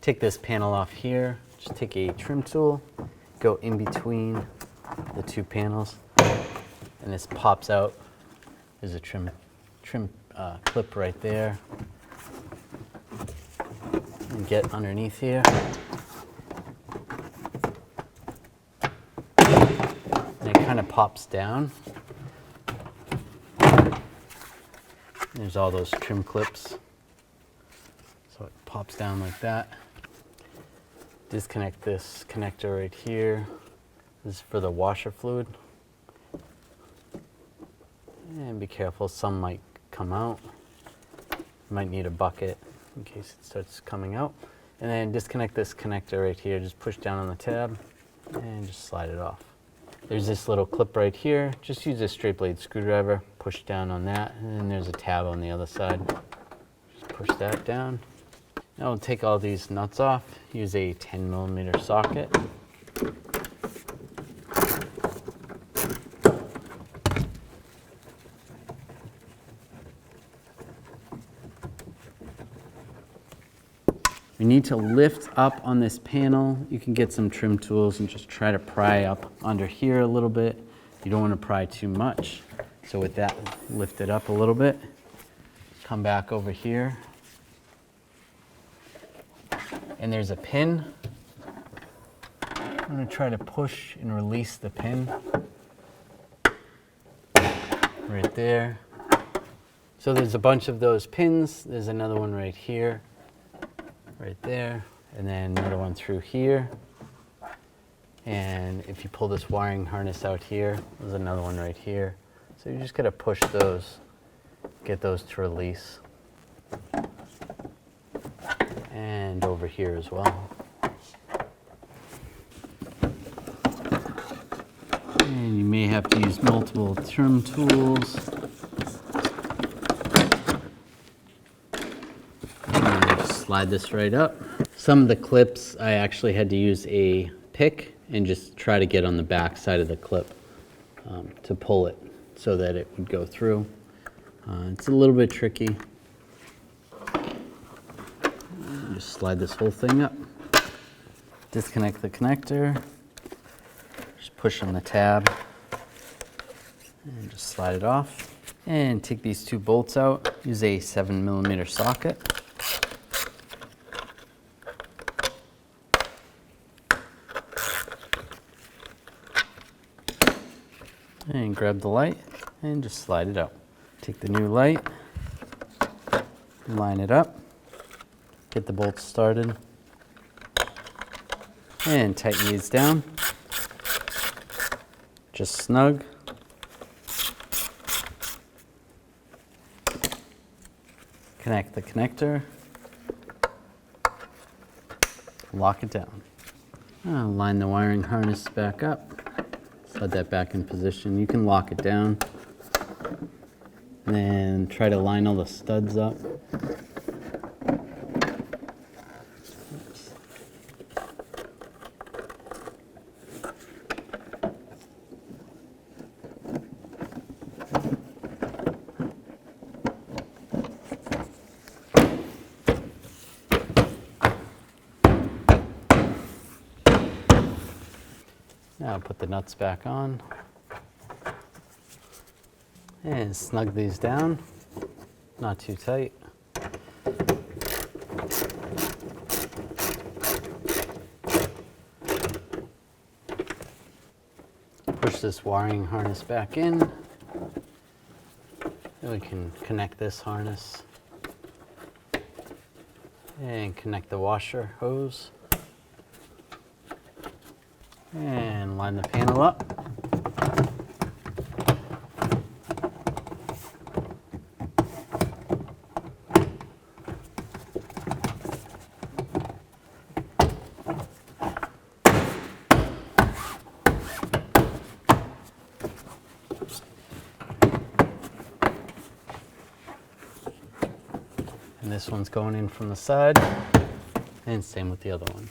take this panel off here, just take a trim tool, go in between the two panels, and this pops out. There's a trim clip right there. And get underneath here. And it kind of pops down. There's all those trim clips. So it pops down like that. Disconnect this connector right here. This is for the washer fluid. And be careful, some might come out. You might need a bucket in case it starts coming out. And then disconnect this connector right here. Just push down on the tab and just slide it off. There's this little clip right here. Just use a straight blade screwdriver, push down on that, and then there's a tab on the other side. Just push that down. Now we'll take all these nuts off. Use a 10mm socket. You need to lift up on this panel. You can get some trim tools and just try to pry up under here a little bit. You don't want to pry too much. So with that, lift it up a little bit. Come back over here. And there's a pin. I'm going to try to push and release the pin. Right there. So there's a bunch of those pins. There's another one right here. Right there, and then another one through here. And if you pull this wiring harness out here, there's another one right here. So you just gotta push those, get those to release. And over here as well. And you may have to use multiple trim tools. Slide this right up. Some of the clips I actually had to use a pick and just try to get on the back side of the clip to pull it so that it would go through. It's a little bit tricky. Just slide this whole thing up. Disconnect the connector. Just push on the tab and just slide it off. And take these two bolts out. Use a 7mm socket. And grab the light and just slide it out. Take the new light, line it up, get the bolts started, and tighten these down. Just snug. Connect the connector, lock it down. Line the wiring harness back up. Slide that back in position. You can lock it down. And then try to line all the studs up. Now put the nuts back on and snug these down, not too tight. Push this wiring harness back in. Then we can connect this harness and connect the washer hose. And line the panel up. And this one's going in from the side, and same with the other one.